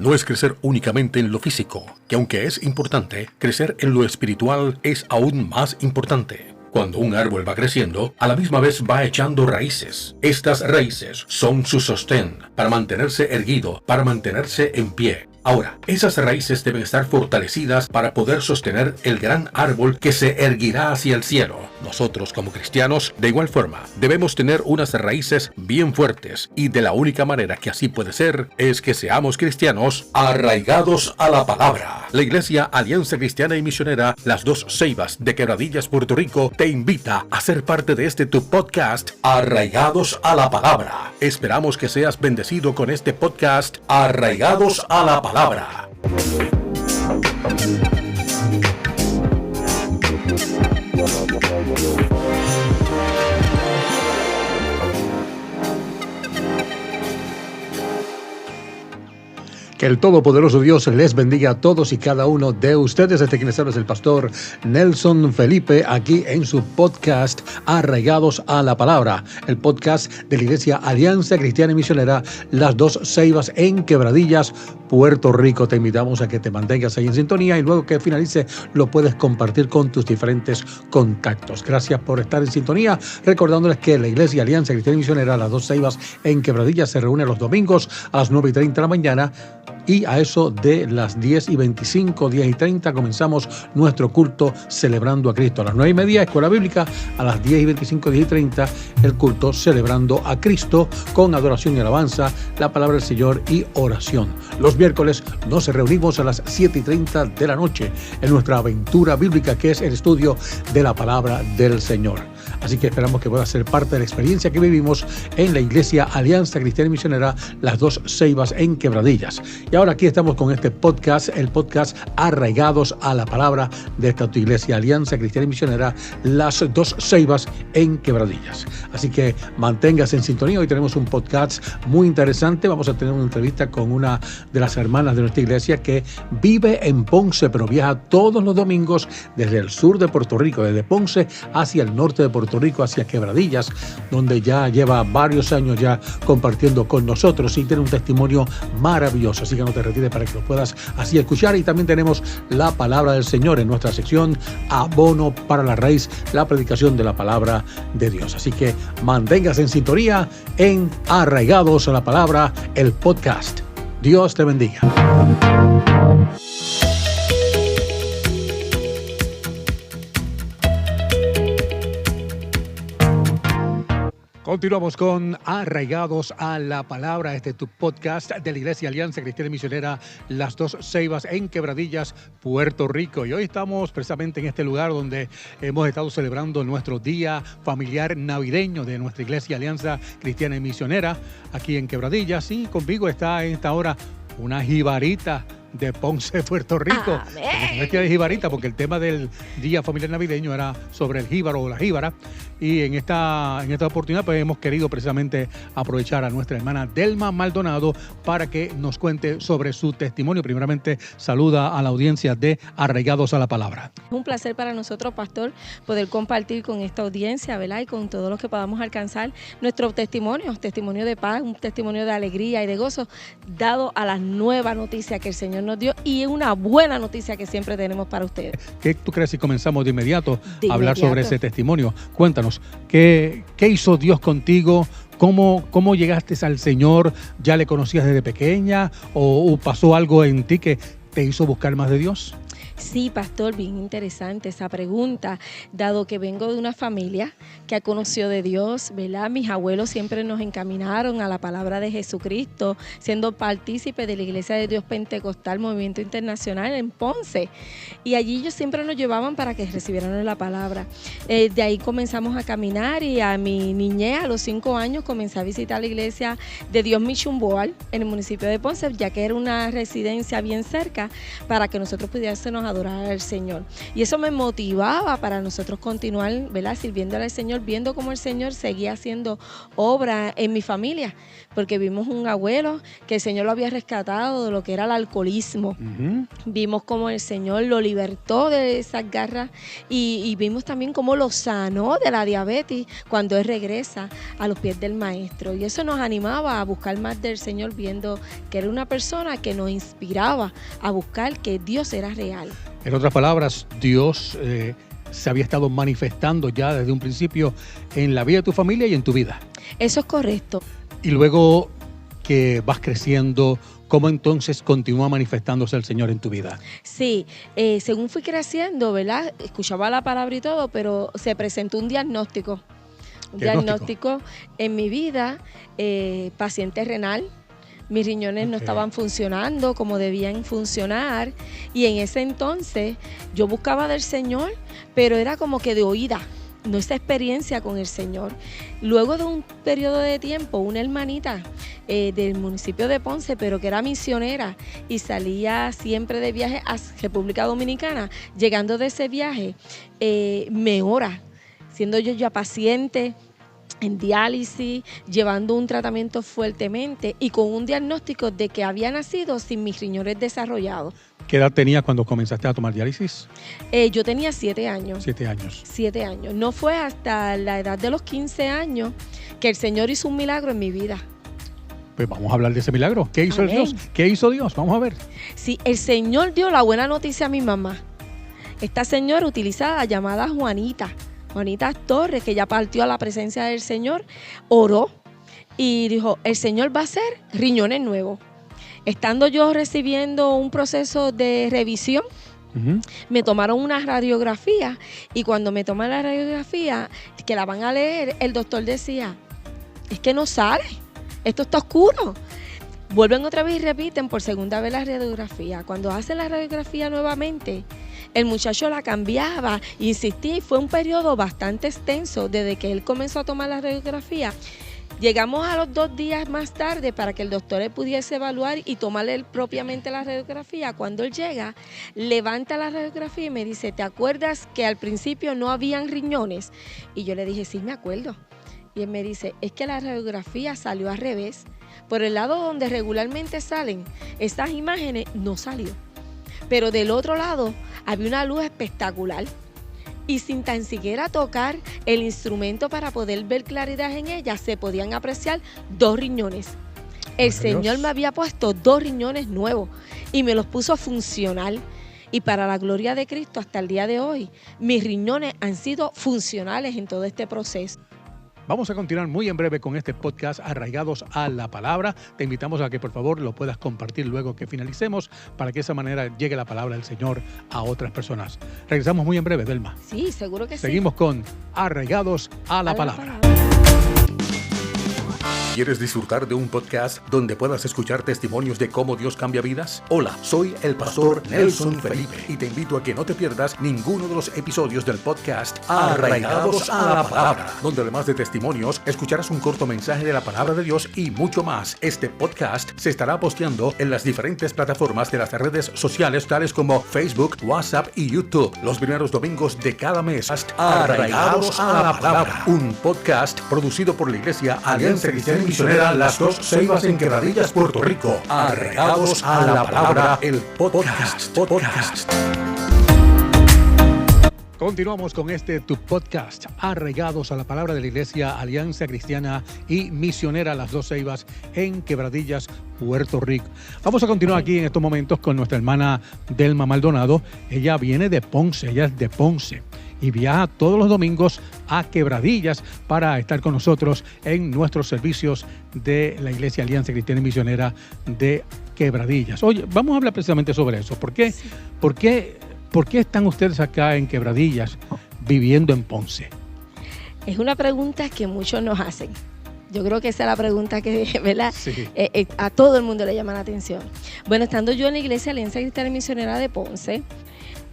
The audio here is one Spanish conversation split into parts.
no es crecer únicamente en lo físico, que aunque es importante, crecer en lo espiritual es aún más importante. Cuando un árbol va creciendo, a la misma vez va echando raíces. Estas raíces son su sostén para mantenerse erguido, para mantenerse en pie. Ahora, esas raíces deben estar fortalecidas para poder sostener el gran árbol que se erguirá hacia el cielo. Nosotros, como cristianos, de igual forma, debemos tener unas raíces bien fuertes, y de la única manera que así puede ser es que seamos cristianos arraigados a la palabra. La Iglesia Alianza Cristiana y Misionera Las Dos Ceibas de Quebradillas, Puerto Rico, te invita a ser parte de este tu podcast Arraigados a la Palabra. Esperamos que seas bendecido con este podcast Arraigados a la Palabra. Que el Todopoderoso Dios les bendiga a todos y cada uno de ustedes. Este quien les habla es el pastor Nelson Felipe, aquí en su podcast Arraigados a la Palabra, el podcast de la Iglesia Alianza Cristiana y Misionera Las Dos Ceibas en Quebradillas, Puerto Rico. Te invitamos a que te mantengas ahí en sintonía y luego que finalice lo puedes compartir con tus diferentes contactos. Gracias por estar en sintonía, recordándoles que la Iglesia Alianza Cristiana y Misionera Las Dos Ceibas en Quebradillas se reúne los domingos a las 9:30 de la mañana. Y a eso de las 10:25, 10:30, comenzamos nuestro culto celebrando a Cristo. A las 9:30, Escuela Bíblica. A las 10:25, 10:30, el culto celebrando a Cristo con adoración y alabanza, la palabra del Señor y oración. Los miércoles nos reunimos a las 7:30 de la noche en nuestra aventura bíblica, que es el estudio de la palabra del Señor. Así que esperamos que pueda ser parte de la experiencia que vivimos en la Iglesia Alianza Cristiana y Misionera Las Dos Ceibas en Quebradillas. Y ahora aquí estamos con este podcast, el podcast Arraigados a la Palabra de esta tu Iglesia Alianza Cristiana y Misionera Las Dos Ceibas en Quebradillas. Así que manténgase en sintonía. Hoy tenemos un podcast muy interesante. Vamos a tener una entrevista con una de las hermanas de nuestra iglesia que vive en Ponce, pero viaja todos los domingos desde el sur de Puerto Rico, desde Ponce hacia el norte de Puerto Rico, hacia Quebradillas, donde ya lleva varios años ya compartiendo con nosotros y tiene un testimonio maravilloso. Así que no te retires para que lo puedas así escuchar. Y también tenemos la palabra del Señor en nuestra sección Abono para la Raíz, la predicación de la palabra de Dios. Así que manténgase en sintonía en Arraigados a la Palabra, el podcast. Dios te bendiga. Continuamos con Arraigados a la Palabra, este es tu podcast de la Iglesia Alianza Cristiana y Misionera Las Dos Ceibas en Quebradillas, Puerto Rico. Y hoy estamos precisamente en este lugar donde hemos estado celebrando nuestro día familiar navideño de nuestra Iglesia Alianza Cristiana y Misionera aquí en Quebradillas. Y conmigo está en esta hora una jibarita de Ponce, Puerto Rico. No es que es jibarita, porque el tema del Día Familiar Navideño era sobre el jíbaro o la jíbara. Y en esta oportunidad pues hemos querido precisamente aprovechar a nuestra hermana Delma Maldonado para que nos cuente sobre su testimonio. Primeramente, saluda a la audiencia de Arraigados a la Palabra. Es un placer para nosotros, pastor, poder compartir con esta audiencia, ¿verdad? Y con todos los que podamos alcanzar nuestro testimonio de paz, un testimonio de alegría y de gozo, dado a la nueva noticia que el Señor nos dio y una buena noticia que siempre tenemos para ustedes. ¿Qué tú crees si comenzamos de inmediato a hablar sobre ese testimonio? Cuéntanos, ¿qué hizo Dios contigo? ¿Cómo llegaste al Señor? ¿Ya le conocías desde pequeña o pasó algo en ti que te hizo buscar más de Dios? Sí, pastor, bien interesante esa pregunta, dado que vengo de una familia que conoció de Dios, ¿verdad? Mis abuelos siempre nos encaminaron a la palabra de Jesucristo, siendo partícipe de la Iglesia de Dios Pentecostal, Movimiento Internacional en Ponce. Y allí ellos siempre nos llevaban para que recibiéramos la palabra. De ahí comenzamos a caminar y a mi niñez, a los 5 años, comencé a visitar la Iglesia de Dios Mission Board en el municipio de Ponce, ya que era una residencia bien cerca para que nosotros pudiésemos a adorar al Señor. Y eso me motivaba para nosotros continuar, ¿verdad?, sirviéndole al Señor, viendo cómo el Señor seguía haciendo obra en mi familia, porque vimos un abuelo que el Señor lo había rescatado de lo que era el alcoholismo. Vimos cómo el Señor lo libertó de esas garras y vimos también cómo lo sanó de la diabetes cuando él regresa a los pies del Maestro. Y eso nos animaba a buscar más del Señor, viendo que era una persona que nos inspiraba a buscar que Dios era real. En otras palabras, Dios se había estado manifestando ya desde un principio en la vida de tu familia y en tu vida. Eso es correcto. Y luego que vas creciendo, ¿cómo entonces continúa manifestándose el Señor en tu vida? Sí, según fui creciendo, ¿verdad?, escuchaba la palabra y todo, pero se presentó un diagnóstico. Un diagnóstico en mi vida, paciente renal. Mis riñones no estaban funcionando como debían funcionar, y en ese entonces yo buscaba del Señor, pero era como que de oída, no esa experiencia con el Señor. Luego de un periodo de tiempo, una hermanita del municipio de Ponce, pero que era misionera y salía siempre de viaje a República Dominicana, llegando de ese viaje, me ora, siendo yo ya paciente, en diálisis, llevando un tratamiento fuertemente y con un diagnóstico de que había nacido sin mis riñones desarrollados. ¿Qué edad tenías cuando comenzaste a tomar diálisis? Yo tenía 7 años. 7 años. 7 años. No fue hasta la edad de los 15 años que el Señor hizo un milagro en mi vida. Pues vamos a hablar de ese milagro. ¿Qué hizo Dios? ¿Qué hizo Dios? Vamos a ver. Sí, el Señor dio la buena noticia a mi mamá. Esta señora utilizada, llamada Juanita Torres, que ya partió a la presencia del Señor, oró y dijo, el Señor va a hacer riñones nuevos. Estando yo recibiendo un proceso de revisión, me tomaron una radiografía, y cuando me toman la radiografía, que la van a leer, el doctor decía, es que no sale, esto está oscuro. Vuelven otra vez y repiten por segunda vez la radiografía. Cuando hacen la radiografía nuevamente, el muchacho la cambiaba, insistía, y fue un periodo bastante extenso desde que él comenzó a tomar la radiografía. Llegamos a los 2 días más tarde para que el doctor le pudiese evaluar y tomarle propiamente la radiografía. Cuando él llega, levanta la radiografía y me dice, ¿te acuerdas que al principio no habían riñones? Y yo le dije, sí, me acuerdo. Y él me dice, es que la radiografía salió al revés. Por el lado donde regularmente salen estas imágenes, no salió. Pero del otro lado había una luz espectacular. Y sin tan siquiera tocar el instrumento para poder ver claridad en ella, se podían apreciar 2 riñones. El Señor me había puesto 2 riñones nuevos y me los puso funcional. Y para la gloria de Cristo, hasta el día de hoy, mis riñones han sido funcionales en todo este proceso. Vamos a continuar muy en breve con este podcast Arraigados a la Palabra. Te invitamos a que por favor lo puedas compartir luego que finalicemos, para que de esa manera llegue la palabra del Señor a otras personas. Regresamos muy en breve, Delma. Sí, seguro que sí. Seguimos con Arraigados a la Palabra. ¿Quieres disfrutar de un podcast donde puedas escuchar testimonios de cómo Dios cambia vidas? Hola, soy el pastor Nelson Felipe y te invito a que no te pierdas ninguno de los episodios del podcast Arraigados a la Palabra, donde además de testimonios, escucharás un corto mensaje de la palabra de Dios y mucho más. Este podcast se estará posteando en las diferentes plataformas de las redes sociales, tales como Facebook, WhatsApp y YouTube, los primeros domingos de cada mes. Arraigados a la Palabra, un podcast producido por la Iglesia Alianza Cristiana Misionera Las Dos Ceibas en Quebradillas, Puerto Rico. Arraigados a la Palabra, el podcast. Continuamos con tu podcast, Arraigados a la Palabra, de la Iglesia Alianza Cristiana y Misionera Las Dos Ceibas en Quebradillas, Puerto Rico. Vamos a continuar aquí en estos momentos con nuestra hermana Delma Maldonado. Ella viene de Ponce, ella es de Ponce, y viaja todos los domingos a Quebradillas para estar con nosotros en nuestros servicios de la Iglesia Alianza Cristiana y Misionera de Quebradillas. Oye, vamos a hablar precisamente sobre eso. ¿Por qué? Sí. ¿Por qué están ustedes acá en Quebradillas viviendo en Ponce? Es una pregunta que muchos nos hacen. Yo creo que esa es la pregunta que, ¿verdad? Sí. A todo el mundo le llama la atención. Bueno, estando yo en la Iglesia Alianza Cristiana y Misionera de Ponce,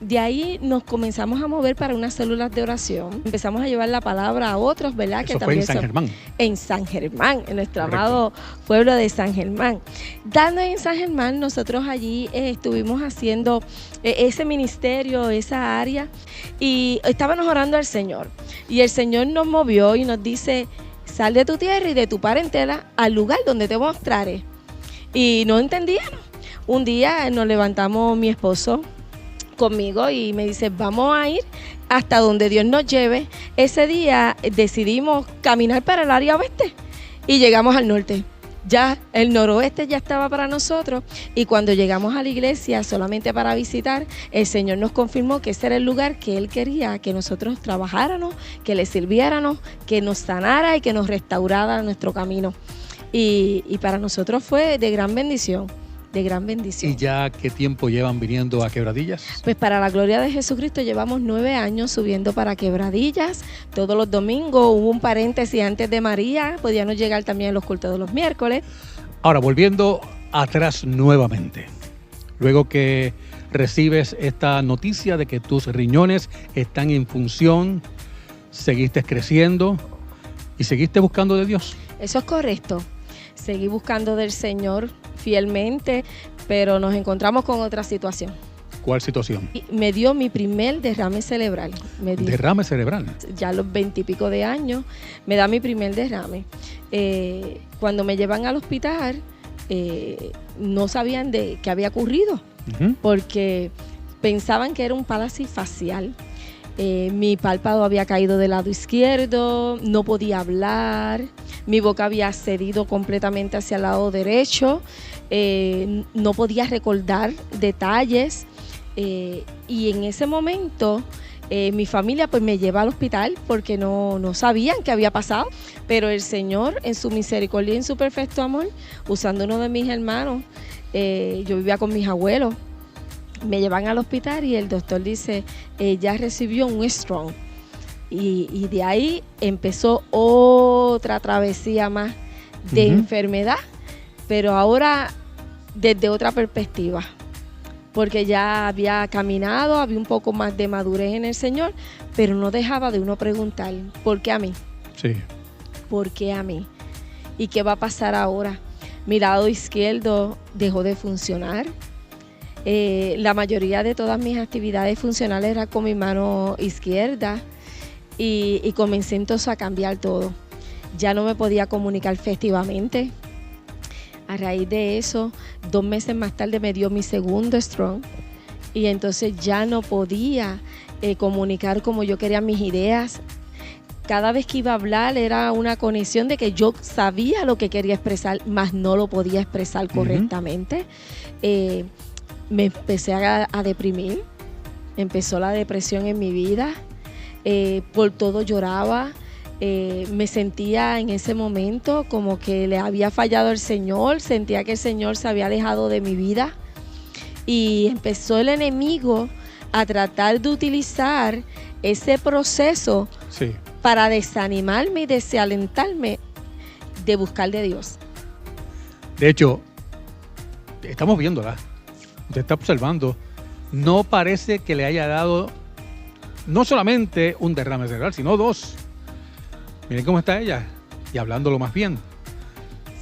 de ahí nos comenzamos a mover para unas células de oración. Empezamos a llevar la palabra a otros, ¿verdad? Eso que fue también en San Germán. En San Germán, en nuestro Correcto. amado pueblo de San Germán. Dando en San Germán, nosotros allí estuvimos haciendo ese ministerio, esa área, y estábamos orando al Señor. Y el Señor nos movió y nos dice, sal de tu tierra y de tu parentela al lugar donde te mostraré. Y no entendíamos. Un día nos levantamos mi esposo conmigo y me dice, vamos a ir hasta donde Dios nos lleve. Ese día decidimos caminar para el área oeste y llegamos al norte. Ya el noroeste ya estaba para nosotros, y cuando llegamos a la iglesia solamente para visitar, el Señor nos confirmó que ese era el lugar que Él quería que nosotros trabajáramos, que le sirviéramos, que nos sanara y que nos restaurara nuestro camino. Y para nosotros fue de gran bendición. De gran bendición. ¿Y ya qué tiempo llevan viniendo a Quebradillas? Pues para la gloria de Jesucristo llevamos 9 años subiendo para Quebradillas todos los domingos. Hubo un paréntesis antes de María, podíamos llegar también a los cultos de los miércoles. Ahora, volviendo atrás nuevamente, luego que recibes esta noticia de que tus riñones están en función, seguiste creciendo y seguiste buscando de Dios. Eso es correcto. Seguí buscando del Señor fielmente, pero nos encontramos con otra situación. ¿Cuál situación? Y me dio mi primer derrame cerebral. Derrame cerebral. Ya a los 20 y pico de años me da mi primer derrame. Cuando me llevan al hospital, no sabían de qué había ocurrido, porque pensaban que era un parálisis facial. Mi párpado había caído del lado izquierdo, no podía hablar, mi boca había cedido completamente hacia el lado derecho, no podía recordar detalles, y en ese momento mi familia pues me lleva al hospital porque no sabían qué había pasado, pero el Señor en su misericordia y en su perfecto amor, usando uno de mis hermanos, yo vivía con mis abuelos, me llevan al hospital y el doctor dice, ella recibió un stroke. Y de ahí empezó otra travesía más de enfermedad, pero ahora desde otra perspectiva, porque ya había caminado, había un poco más de madurez en el Señor, pero no dejaba de uno preguntar, ¿por qué a mí? Sí. ¿Por qué a mí? ¿Y qué va a pasar ahora? Mi lado izquierdo dejó de funcionar. La mayoría de todas mis actividades funcionales eran con mi mano izquierda y comencé entonces a cambiar todo. Ya no me podía comunicar festivamente. A raíz de eso, 2 meses más tarde me dio mi segundo stroke y entonces ya no podía comunicar como yo quería mis ideas. Cada vez que iba a hablar era una conexión de que yo sabía lo que quería expresar, mas no lo podía expresar correctamente. Me empecé a deprimir, empezó la depresión en mi vida, por todo lloraba, me sentía en ese momento como que le había fallado al Señor, sentía que el Señor se había alejado de mi vida y empezó el enemigo a tratar de utilizar ese proceso para desanimarme y desalentarme de buscar de Dios. De hecho, estamos viéndola. Usted está observando, no parece que le haya dado no solamente un derrame cerebral, sino 2. Miren cómo está ella, y hablándolo más bien.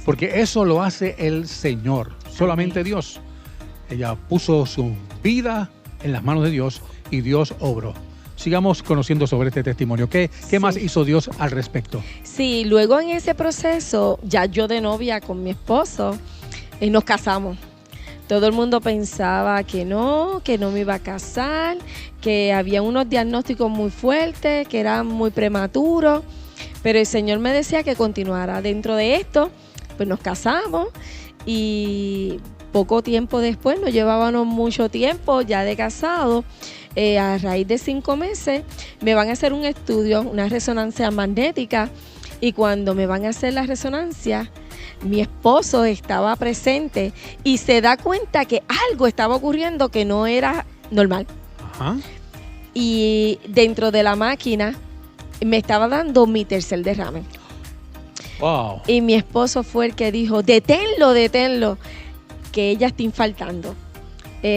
Porque eso lo hace el Señor, solamente Dios. Ella puso su vida en las manos de Dios y Dios obró. Sigamos conociendo sobre este testimonio. ¿Qué más hizo Dios al respecto? Sí, luego en ese proceso, ya yo de novia con mi esposo, nos casamos. Todo el mundo pensaba que no me iba a casar, que había unos diagnósticos muy fuertes, que eran muy prematuros, pero el Señor me decía que continuara. Dentro de esto, pues nos casamos y poco tiempo después, no llevábamos mucho tiempo ya de casado, a raíz de 5 meses, me van a hacer un estudio, una resonancia magnética, y cuando me van a hacer la resonancia, mi esposo estaba presente y se da cuenta que algo estaba ocurriendo que no era normal. Ajá. Y dentro de la máquina me estaba dando mi tercer derrame. Wow. Y mi esposo fue el que dijo, deténlo, que ella está infartando.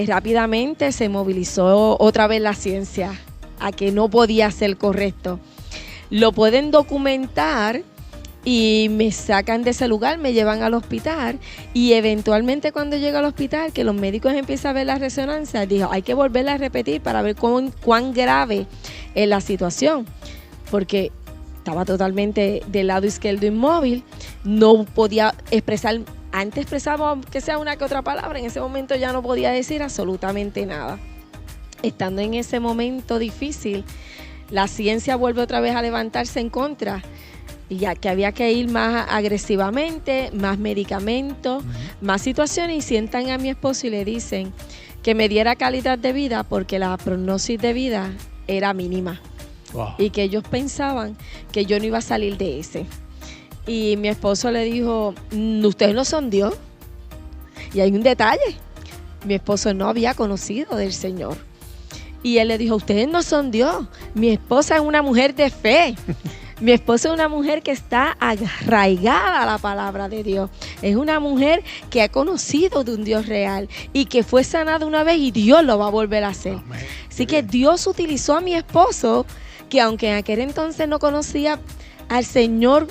rápidamente se movilizó otra vez la ciencia a que no podía ser correcto. Lo pueden documentar y me sacan de ese lugar, me llevan al hospital y eventualmente cuando llego al hospital, que los médicos empiezan a ver la resonancia, dijo, hay que volverla a repetir para ver cuán grave es la situación, porque estaba totalmente del lado izquierdo inmóvil, no podía expresar, antes expresaba aunque sea una que otra palabra, en ese momento ya no podía decir absolutamente nada. Estando en ese momento difícil, la ciencia vuelve otra vez a levantarse en contra, y ya que había que ir más agresivamente, más medicamentos, más situaciones, y sientan a mi esposo y le dicen que me diera calidad de vida porque la prognosis de vida era mínima. Wow. Y que ellos pensaban que yo no iba a salir de ese. Y mi esposo le dijo, ustedes no son Dios. Y hay un detalle, mi esposo no había conocido del Señor. Y él le dijo, ustedes no son Dios, mi esposa es una mujer de fe. Mi esposa es una mujer que está arraigada a la palabra de Dios. Es una mujer que ha conocido de un Dios real y que fue sanada una vez y Dios lo va a volver a hacer. Amén. Así que Dios utilizó a mi esposo, que aunque en aquel entonces no conocía al Señor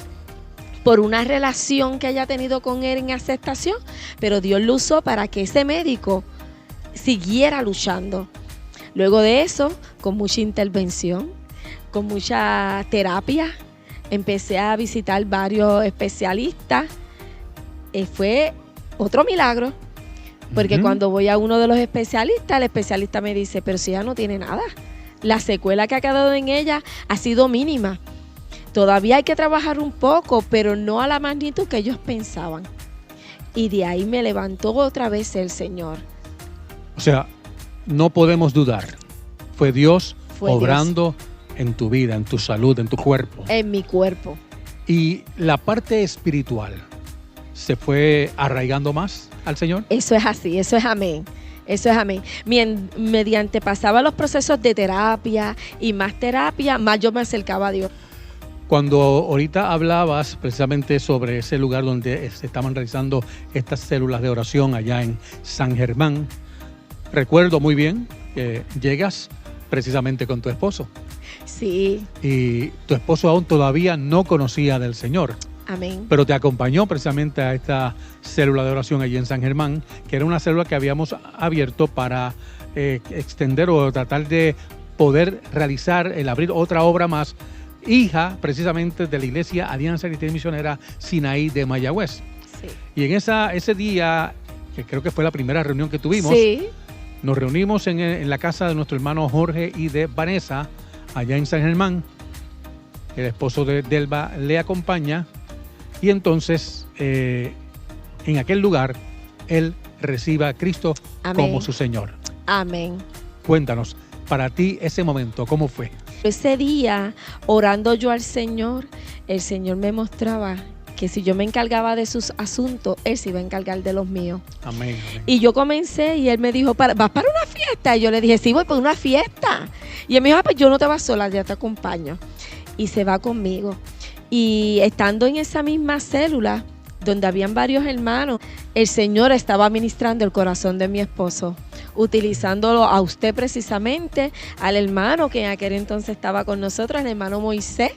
por una relación que haya tenido con él en aceptación, pero Dios lo usó para que ese médico siguiera luchando. Luego de eso, con mucha intervención, con mucha terapia, empecé a visitar varios especialistas. Fue otro milagro, porque cuando voy a uno de los especialistas, el especialista me dice, pero si ella no tiene nada, la secuela que ha quedado en ella ha sido mínima. Todavía hay que trabajar un poco, pero no a la magnitud que ellos pensaban. Y de ahí me levantó otra vez el Señor. O sea, no podemos dudar. Fue Dios obrando en tu vida, en tu salud, en tu cuerpo. En mi cuerpo. Y la parte espiritual, ¿se fue arraigando más al Señor? Eso es así, eso es amén. Eso es amén. Mediante pasaba los procesos de terapia y más terapia, más yo me acercaba a Dios. Cuando ahorita hablabas precisamente sobre ese lugar donde se estaban realizando estas células de oración allá en San Germán, recuerdo muy bien que llegas precisamente con tu esposo. Sí. Y tu esposo aún todavía no conocía del Señor. Amén. Pero te acompañó precisamente a esta célula de oración allí en San Germán, que era una célula que habíamos abierto para extender o tratar de poder realizar, el abrir otra obra más, hija precisamente de la Iglesia Alianza Cristiana Misionera Sinaí de Mayagüez. Sí. Y en ese día, que creo que fue la primera reunión que tuvimos, sí, nos reunimos en la casa de nuestro hermano Jorge y de Vanessa, allá en San Germán. El esposo de Delva le acompaña y entonces en aquel lugar él recibe a Cristo amén, como su Señor. Amén. Cuéntanos, para ti ese momento, ¿cómo fue? Ese día, orando yo al Señor, el Señor me mostraba que si yo me encargaba de sus asuntos, Él se iba a encargar de los míos. Amén, amén. Y yo comencé y Él me dijo, ¿vas para una fiesta? Y yo le dije, sí, voy para una fiesta. Y Él me dijo, pues yo no te vas sola, ya te acompaño. Y se va conmigo. Y estando en esa misma célula, donde habían varios hermanos, el Señor estaba ministrando el corazón de mi esposo, utilizándolo a usted precisamente, al hermano que en aquel entonces estaba con nosotros, el hermano Moisés,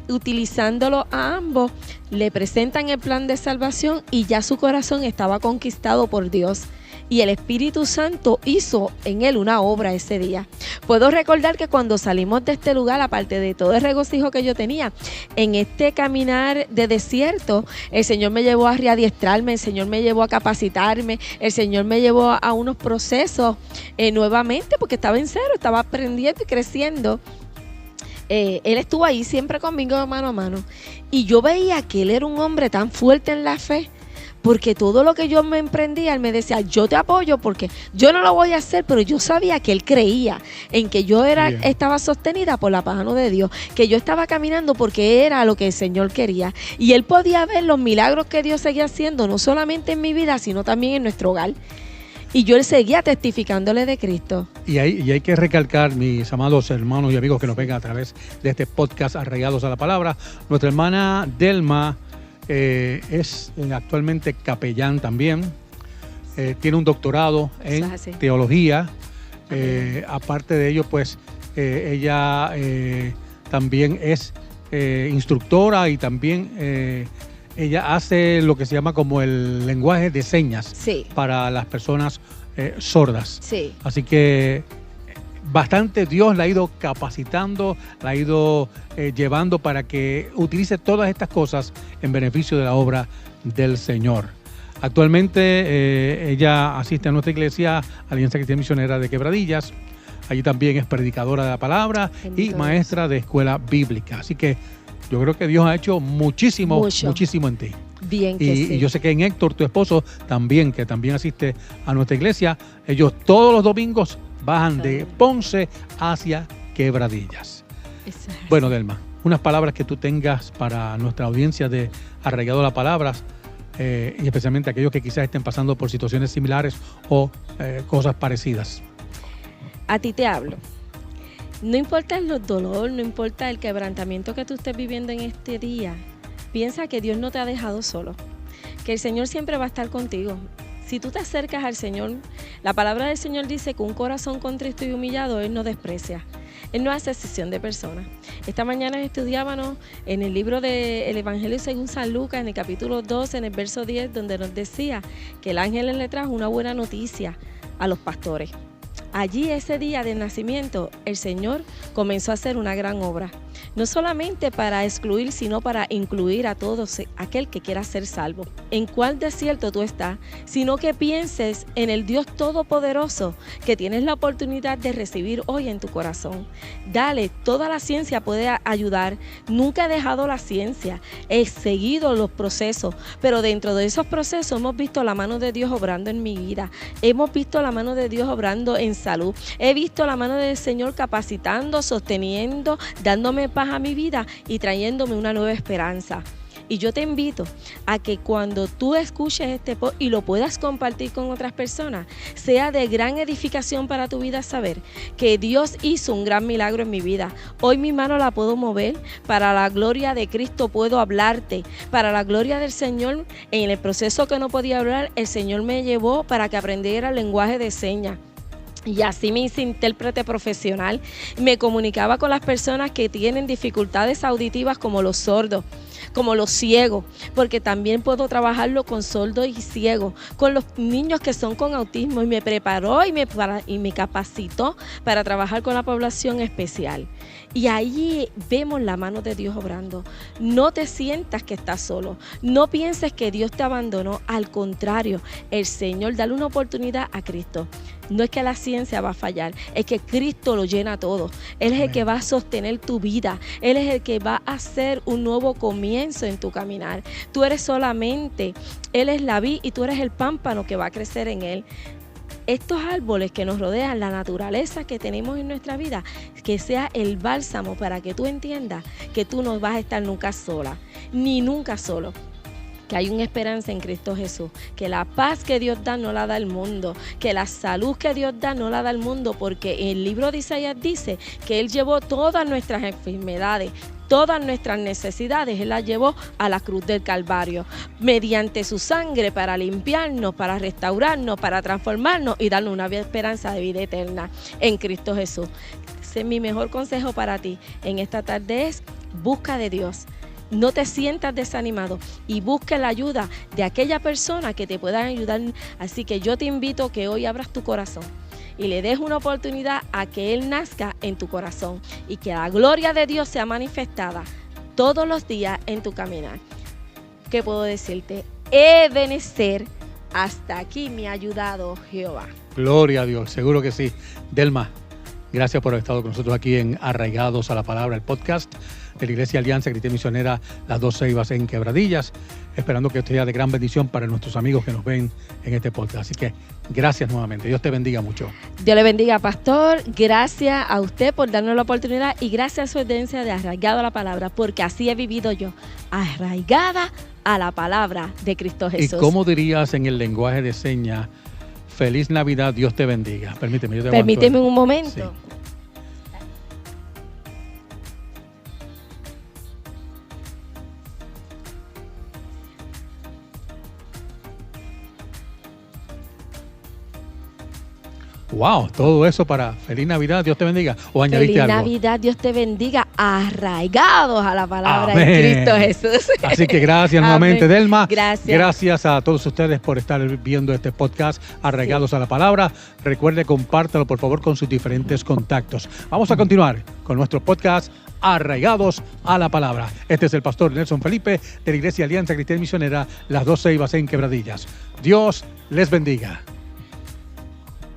utilizándolo a ambos, le presentan el plan de salvación y ya su corazón estaba conquistado por Dios. Y el Espíritu Santo hizo en él una obra ese día. Puedo recordar que cuando salimos de este lugar, aparte de todo el regocijo que yo tenía, en este caminar de desierto, el Señor me llevó a readiestrarme, el Señor me llevó a capacitarme, el Señor me llevó a unos procesos nuevamente, porque estaba en cero, estaba aprendiendo y creciendo. Él estuvo ahí siempre conmigo mano a mano. Y yo veía que él era un hombre tan fuerte en la fe, porque todo lo que yo me emprendía, él me decía, yo te apoyo porque yo no lo voy a hacer, pero yo sabía que él creía en que yo estaba sostenida por la mano de Dios, que yo estaba caminando porque era lo que el Señor quería. Y él podía ver los milagros que Dios seguía haciendo, no solamente en mi vida, sino también en nuestro hogar. Y yo seguía testificándole de Cristo. Y hay que recalcar, mis amados hermanos y amigos que nos vengan a través de este podcast Arraigados a la Palabra, nuestra hermana Delma es actualmente capellán también. tiene un doctorado en teología. Aparte de ello, pues ella también es instructora y también ella hace lo que se llama como el lenguaje de señas para las personas sordas. Sí. Así que bastante Dios la ha ido capacitando, la ha ido llevando para que utilice todas estas cosas en beneficio de la obra del Señor. Actualmente ella asiste a nuestra iglesia, Alianza Cristiana Misionera de Quebradillas. Allí también es predicadora de la palabra y maestra de escuela bíblica. Así que yo creo que Dios ha hecho muchísimo en ti. Bien que sí. Y yo sé que en Héctor, tu esposo, también, que también asiste a nuestra iglesia, ellos todos los domingos bajan de Ponce hacia Quebradillas. Bueno, Delma, unas palabras que tú tengas para nuestra audiencia de Arraigado a la Palabra, y especialmente aquellos que quizás estén pasando por situaciones similares o cosas parecidas. A ti te hablo. No importa el dolor, no importa el quebrantamiento que tú estés viviendo en este día, piensa que Dios no te ha dejado solo, que el Señor siempre va a estar contigo. Si tú te acercas al Señor, la palabra del Señor dice que un corazón contrito y humillado Él no desprecia. Él no hace excepción de personas. Esta mañana estudiábamos en el libro del Evangelio según San Lucas, en el capítulo 12, en el verso 10, donde nos decía que el ángel le trajo una buena noticia a los pastores. Allí, ese día del nacimiento, el Señor comenzó a hacer una gran obra. No solamente para excluir, sino para incluir a todos aquel que quiera ser salvo. ¿En cuál desierto tú estás? Sino que pienses en el Dios Todopoderoso que tienes la oportunidad de recibir hoy en tu corazón. Dale, toda la ciencia puede ayudar. Nunca he dejado la ciencia, he seguido los procesos, pero dentro de esos procesos hemos visto la mano de Dios obrando en mi vida. Hemos visto la mano de Dios obrando en salud. He visto la mano del Señor capacitando, sosteniendo, dándome paz a mi vida y trayéndome una nueva esperanza. Y yo te invito a que cuando tú escuches este podcast y lo puedas compartir con otras personas, sea de gran edificación para tu vida saber que Dios hizo un gran milagro en mi vida. Hoy mi mano la puedo mover, para la gloria de Cristo puedo hablarte, para la gloria del Señor. En el proceso que no podía hablar, el Señor me llevó para que aprendiera el lenguaje de señas. Y así me hice intérprete profesional. Me comunicaba con las personas que tienen dificultades auditivas como los sordos, como los ciegos, porque también puedo trabajarlo con sordos y ciegos, con los niños que son con autismo, y me preparó y me capacitó para trabajar con la población especial. Y ahí vemos la mano de Dios obrando. No te sientas que estás solo, no pienses que Dios te abandonó, al contrario, el Señor, dale una oportunidad a Cristo. No es que la ciencia va a fallar, es que Cristo lo llena todo. Él es el que va a sostener tu vida. Él es el que va a hacer un nuevo comienzo en tu caminar. Tú eres solamente, Él es la vid y tú eres el pámpano que va a crecer en Él. Estos árboles que nos rodean, la naturaleza que tenemos en nuestra vida, que sea el bálsamo para que tú entiendas que tú no vas a estar nunca sola, ni nunca solo. Que hay una esperanza en Cristo Jesús, que la paz que Dios da no la da el mundo, que la salud que Dios da no la da el mundo, porque el libro de Isaías dice que Él llevó todas nuestras enfermedades, todas nuestras necesidades, Él las llevó a la cruz del Calvario, mediante su sangre para limpiarnos, para restaurarnos, para transformarnos y darnos una esperanza de vida eterna en Cristo Jesús. Ese es mi mejor consejo para ti en esta tarde, es busca de Dios. No te sientas desanimado y busca la ayuda de aquella persona que te pueda ayudar. Así que yo te invito a que hoy abras tu corazón y le des una oportunidad a que Él nazca en tu corazón y que la gloria de Dios sea manifestada todos los días en tu caminar. ¿Qué puedo decirte? Ebenecer, hasta aquí me ha ayudado Jehová. Gloria a Dios, seguro que sí. Delma, gracias por haber estado con nosotros aquí en Arraigados a la Palabra, el podcast de la Iglesia Alianza Cristiana Misionera Las Dos Ceibas en Quebradillas, esperando que esto sea de gran bendición para nuestros amigos que nos ven en este podcast. Así que gracias nuevamente. Dios te bendiga mucho. Dios le bendiga, pastor. Gracias a usted por darnos la oportunidad y gracias a su audiencia de Arraigado a la Palabra, porque así he vivido yo, arraigada a la palabra de Cristo Jesús. ¿Y cómo dirías en el lenguaje de señas, feliz Navidad, Dios te bendiga? Permíteme, yo te Permíteme un momento. Sí. Wow, todo eso para Feliz Navidad, Dios te bendiga. ¿O añadiste Feliz algo? Navidad, Dios te bendiga, arraigados a la palabra Amén. de Cristo Jesús. Así que gracias nuevamente, Amén. Delma. Gracias. Gracias a todos ustedes por estar viendo este podcast, Arraigados a la Palabra. Recuerde, compártalo por favor con sus diferentes contactos. Vamos a continuar con nuestro podcast, Arraigados a la Palabra. Este es el pastor Nelson Felipe de la Iglesia Alianza Cristiana Misionera, Las Dos Ceibas en Quebradillas. Dios les bendiga.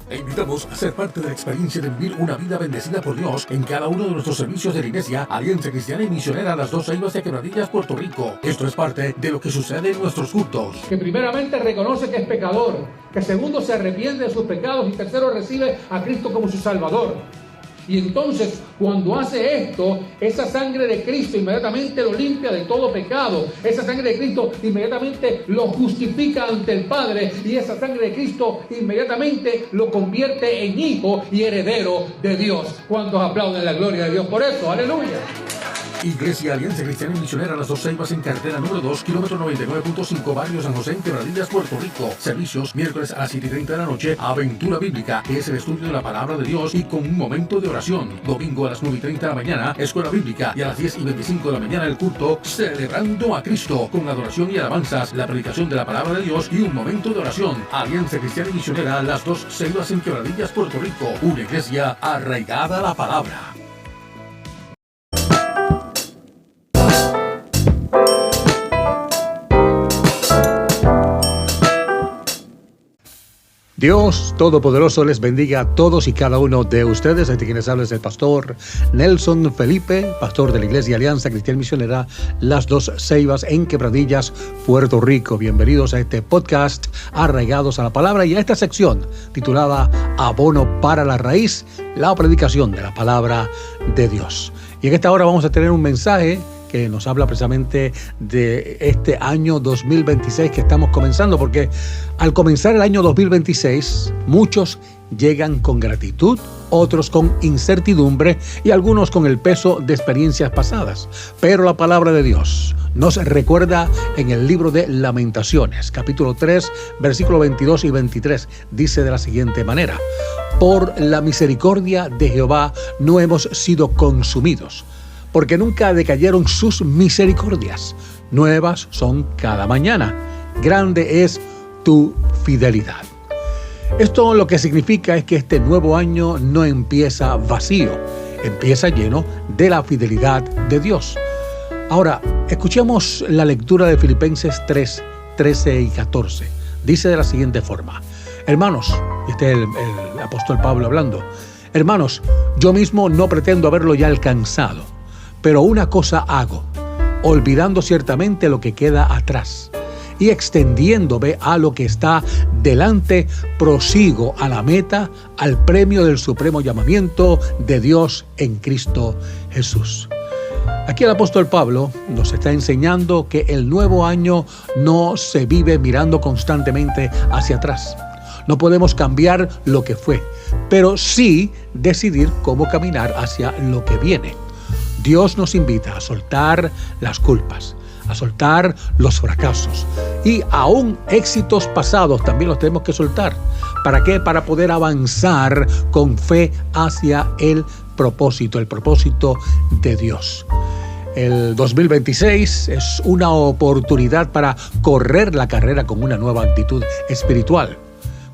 Te invitamos a ser parte de la experiencia de vivir una vida bendecida por Dios en cada uno de nuestros servicios de la Iglesia Alianza Cristiana y Misionera Las Dos Ceibas de Quebradillas, Puerto Rico. Esto es parte de lo que sucede en nuestros cultos. Que primeramente reconoce que es pecador, que segundo se arrepiente de sus pecados y tercero recibe a Cristo como su Salvador. Y entonces, cuando hace esto, esa sangre de Cristo inmediatamente lo limpia de todo pecado. Esa sangre de Cristo inmediatamente lo justifica ante el Padre. Y esa sangre de Cristo inmediatamente lo convierte en hijo y heredero de Dios. ¿Cuántos aplauden la gloria de Dios por eso? ¡Aleluya! Iglesia Alianza Cristiana y Misionera Las Dos Ceibas en carretera número 2, kilómetro 99.5, barrio San José en Quebradillas, Puerto Rico. Servicios miércoles a las 7:30 de la noche, Aventura Bíblica, que es el estudio de la palabra de Dios y con un momento de oración. Domingo a las 9:30 de la mañana, Escuela Bíblica, y a las 10:25 de la mañana el culto Celebrando a Cristo, con adoración y alabanzas, la predicación de la palabra de Dios y un momento de oración. Alianza Cristiana y Misionera Las Dos Ceibas en Quebradillas, Puerto Rico. Una iglesia arraigada a la palabra. Dios Todopoderoso les bendiga a todos y cada uno de ustedes. Este quienes habla es el pastor Nelson Felipe, pastor de la Iglesia Alianza Cristiana Misionera Las Dos Ceibas en Quebradillas, Puerto Rico. Bienvenidos a este podcast, Arraigados a la Palabra, y a esta sección titulada Abono para la Raíz, la predicación de la palabra de Dios. Y en esta hora vamos a tener un mensaje que nos habla precisamente de este año 2026 que estamos comenzando, porque al comenzar el año 2026, muchos llegan con gratitud, otros con incertidumbre y algunos con el peso de experiencias pasadas. Pero la palabra de Dios nos recuerda en el libro de Lamentaciones, capítulo 3, versículos 22 y 23, dice de la siguiente manera: por la misericordia de Jehová no hemos sido consumidos, porque nunca decayeron sus misericordias. Nuevas son cada mañana. Grande es tu fidelidad. Esto lo que significa es que este nuevo año no empieza vacío, empieza lleno de la fidelidad de Dios. Ahora, escuchemos la lectura de Filipenses 3, 13 y 14. Dice de la siguiente forma: hermanos, este es el apóstol Pablo hablando, hermanos, yo mismo no pretendo haberlo ya alcanzado, pero una cosa hago, olvidando ciertamente lo que queda atrás y extendiéndome a lo que está delante, prosigo a la meta, al premio del supremo llamamiento de Dios en Cristo Jesús. Aquí el apóstol Pablo nos está enseñando que el nuevo año no se vive mirando constantemente hacia atrás. No podemos cambiar lo que fue, pero sí decidir cómo caminar hacia lo que viene. Dios nos invita a soltar las culpas, a soltar los fracasos y aún éxitos pasados también los tenemos que soltar. ¿Para qué? Para poder avanzar con fe hacia el propósito de Dios. El 2026 es una oportunidad para correr la carrera con una nueva actitud espiritual.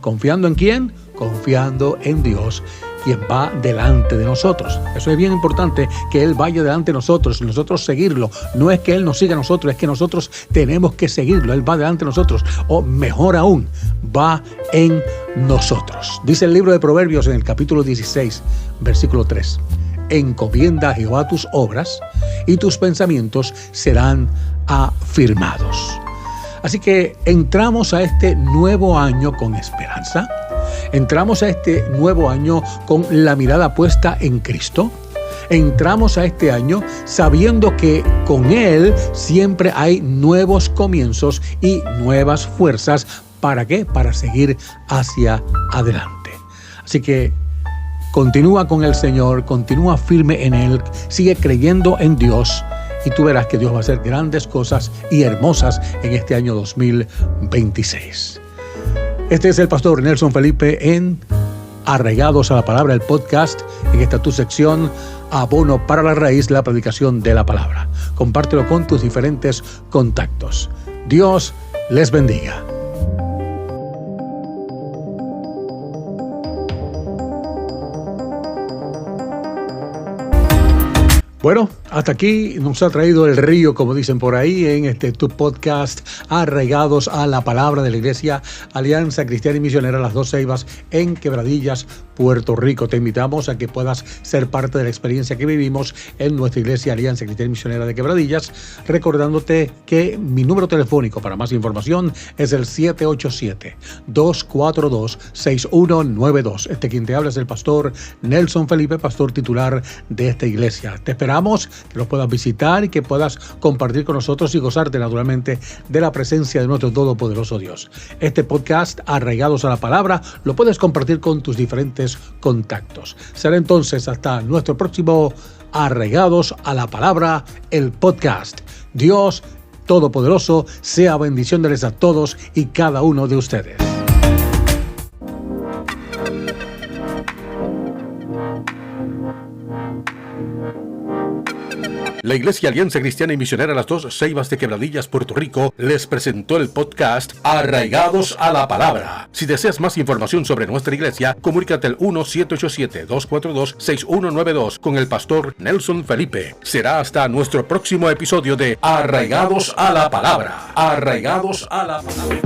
¿Confiando en quién? Confiando en Dios, quien va delante de nosotros. Eso es bien importante, que Él vaya delante de nosotros, nosotros seguirlo. No es que Él nos siga a nosotros, es que nosotros tenemos que seguirlo. Él va delante de nosotros, o mejor aún, va en nosotros. Dice el libro de Proverbios en el capítulo 16, versículo 3. Encomienda a Jehová tus obras y tus pensamientos serán afirmados. Así que entramos a este nuevo año con esperanza. Entramos a este nuevo año con la mirada puesta en Cristo. Entramos a este año sabiendo que con Él siempre hay nuevos comienzos y nuevas fuerzas. ¿Para qué? Para seguir hacia adelante. Así que continúa con el Señor, continúa firme en Él, sigue creyendo en Dios y tú verás que Dios va a hacer grandes cosas y hermosas en este año 2026. Este es el pastor Nelson Felipe en Arraigados a la Palabra, el podcast, en esta tu sección, Abono para la Raíz, la predicación de la palabra. Compártelo con tus diferentes contactos. Dios les bendiga. Bueno, hasta aquí nos ha traído el río, como dicen por ahí, en tu podcast, Arraigados a la Palabra de la Iglesia Alianza Cristiana y Misionera Las Dos Ceibas en Quebradillas, Puerto Rico. Te invitamos a que puedas ser parte de la experiencia que vivimos en nuestra Iglesia Alianza Cristiana y Misionera de Quebradillas, recordándote que mi número telefónico para más información es el 787-242-6192. Quien te habla es el pastor Nelson Felipe, pastor titular de esta iglesia. Te esperamos que los puedas visitar y que puedas compartir con nosotros y gozarte naturalmente de la presencia de nuestro todopoderoso Dios. Este podcast, Arraigados a la Palabra, lo puedes compartir con tus diferentes contactos. Será entonces hasta nuestro próximo Arraigados a la Palabra, el podcast. Dios Todopoderoso sea bendiciones a todos y cada uno de ustedes. La Iglesia Alianza Cristiana y Misionera Las Dos Ceibas de Quebradillas, Puerto Rico, les presentó el podcast Arraigados a la Palabra. Si deseas más información sobre nuestra iglesia, comunícate al 1-787-242-6192 con el pastor Nelson Felipe. Será hasta nuestro próximo episodio de Arraigados a la Palabra. Arraigados a la Palabra.